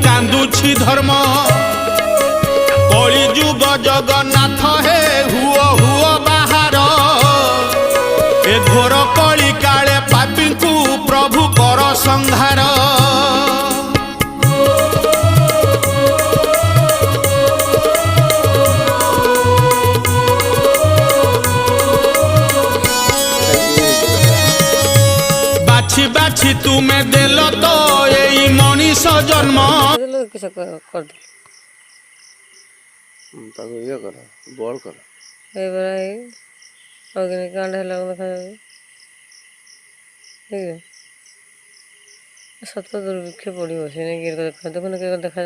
कांदुछि धर्म कली जुग जगन्नाथ हे हुओ हुओ बाहर ए घोर कली काले पापी को प्रभु कर संहार बाछी बाछी तुम्हें देल तो यही मनीष जन्म बड़ कर अग्निकांड है देखा ठीक है सत दुर्भिक्ष पड़ो देखा देखो देखा